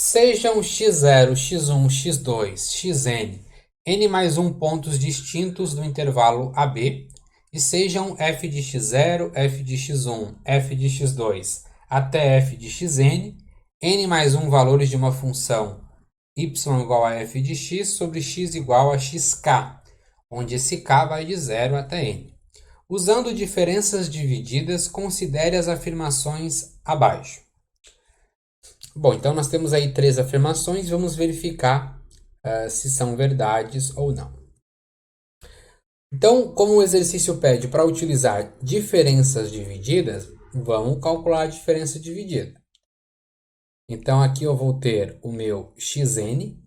Sejam x0, x1, x2, xn, n mais 1 pontos distintos do intervalo AB, e sejam f de x0, f de x1, f de x2 até f de xn, n mais 1 valores de uma função y igual a f de x sobre x igual a xk, onde esse k vai de 0 até n. Usando diferenças divididas, considere as afirmações abaixo. Bom, então nós temos aí 3 afirmações, vamos verificar se são verdades ou não. Então, como o exercício pede para utilizar diferenças divididas, vamos calcular a diferença dividida. Então, aqui eu vou ter o meu xn,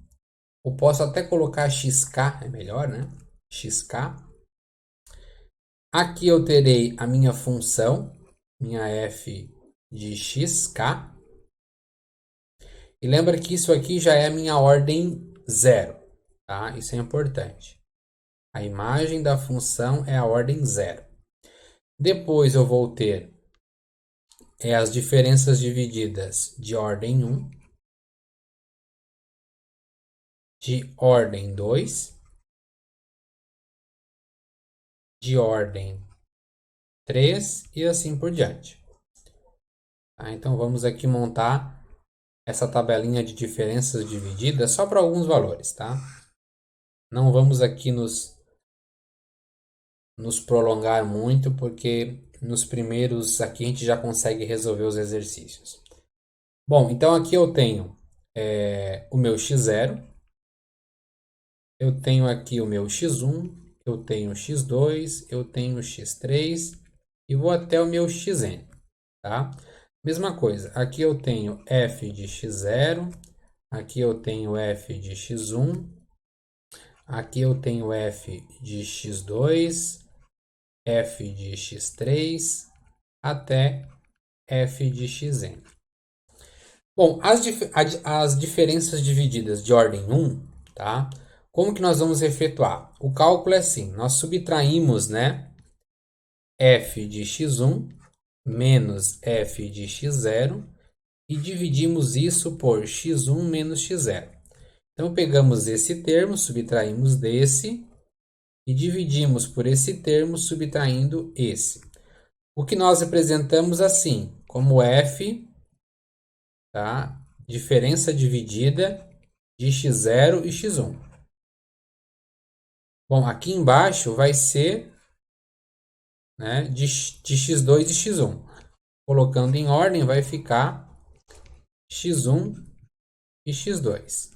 eu posso até colocar xk, é melhor, né? Xk. Aqui eu terei a minha função, minha f de xk. E lembra que isso aqui já é a minha ordem 0, tá? Isso é importante. A imagem da função é a ordem 0. Depois eu vou ter as diferenças divididas de ordem 1, de ordem 2, de ordem 3 e assim por diante. Tá? Então vamos aqui montar essa tabelinha de diferenças divididas só para alguns valores, tá? Não vamos aqui nos prolongar muito, porque nos primeiros aqui a gente já consegue resolver os exercícios. Bom, então aqui eu tenho o meu x0, eu tenho aqui o meu x1, eu tenho o x2, eu tenho o x3 e vou até o meu xn, tá? Mesma coisa, aqui eu tenho f de x0, aqui eu tenho f de x1, aqui eu tenho f de x2, f de x3 até f de xn. Bom, as diferenças divididas de ordem 1, tá? Como que nós vamos efetuar? O cálculo é assim, nós subtraímos, né, f de x1 menos f de x0 e dividimos isso por x1 menos x0. Então, pegamos esse termo, subtraímos desse e dividimos por esse termo, subtraindo esse. O que nós representamos assim, como f, tá? Diferença dividida de x0 e x1. Bom, aqui embaixo vai ser, né, de x2 e x1. Colocando em ordem vai ficar x1 e x2.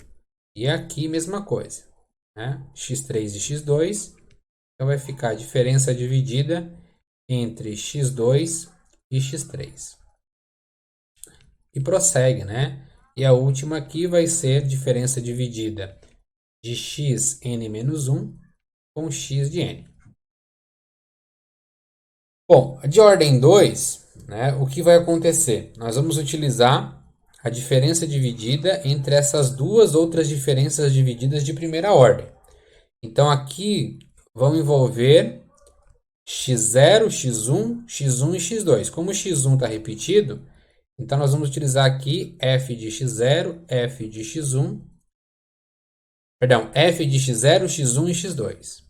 E aqui mesma coisa, né? x3 e x2. Então vai ficar a diferença dividida entre x2 e x3. E prossegue, né? E a última aqui vai ser diferença dividida de xn-1 com x de n. Bom, de ordem 2, né, o que vai acontecer? Nós vamos utilizar a diferença dividida entre essas duas outras diferenças divididas de primeira ordem. Então, aqui vão envolver x0, x1, x1 e x2. Como o x1 está repetido, então nós vamos utilizar aqui f de x0, f de x1, perdão, f de x0, x1 e x2.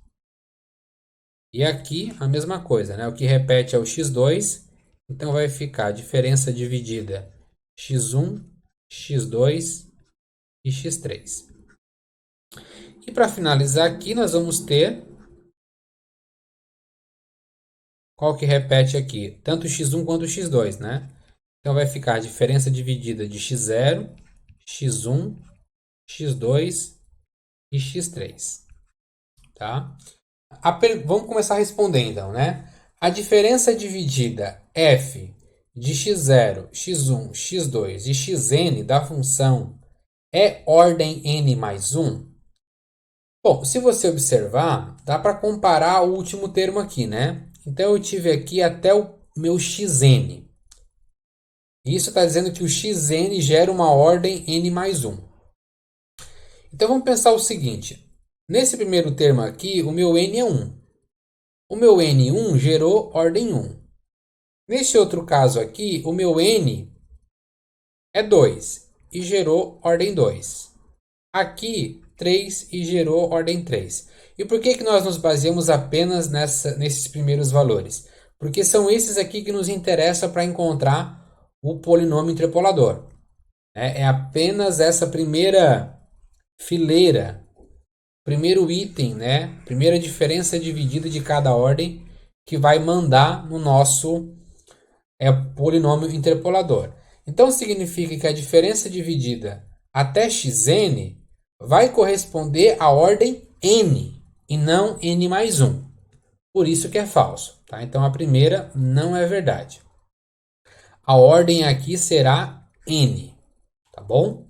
E aqui a mesma coisa, né? O que repete é o x2, então vai ficar a diferença dividida x1, x2 e x3. E para finalizar aqui, nós vamos ter qual que repete aqui? Tanto o x1 quanto o x2, né? Então vai ficar a diferença dividida de x0, x1, x2 e x3, tá? Vamos começar a responder então, né? A diferença dividida f de x0, x1, x2 e xn da função é ordem n mais 1? Bom, se você observar, dá para comparar o último termo aqui, né? Então eu tive aqui até o meu xn. Isso está dizendo que o xn gera uma ordem n mais 1. Então vamos pensar o seguinte. Nesse primeiro termo aqui, o meu n é 1. O meu n1 gerou ordem 1. Nesse outro caso aqui, o meu n é 2. e gerou ordem 2. Aqui, 3 e gerou ordem 3. E por que nós nos baseamos apenas nesses primeiros valores? Porque são esses aqui que nos interessam para encontrar o polinômio interpolador. É apenas essa primeira fileira, primeiro item, né? Primeira diferença dividida de cada ordem que vai mandar no nosso polinômio interpolador. Então significa que a diferença dividida até xn vai corresponder à ordem n e não n mais 1. Por isso que é falso. Tá? Então a primeira não é verdade. A ordem aqui será n. Tá bom?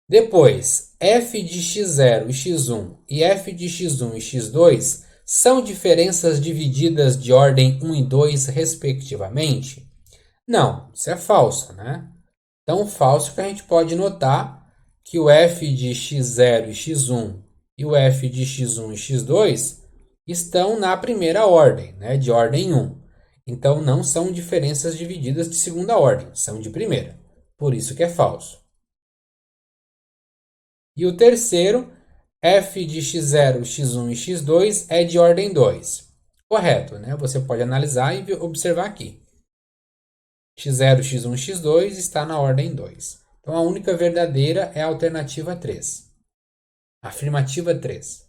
Depois, f de x0 e x1 e f de x1 e x2 são diferenças divididas de ordem 1 e 2, respectivamente? Não, isso é falso, né? Tão falso que a gente pode notar que o f de x0 e x1 e o f de x1 e x2 estão na primeira ordem, né, de ordem 1. Então não são diferenças divididas de segunda ordem, são de primeira. Por isso que é falso. E o terceiro, f de x0, x1 e x2 é de ordem 2. Correto, né? Você pode analisar e observar aqui. x0, x1, x2 está na ordem 2. Então a única verdadeira é a alternativa 3. Afirmativa 3.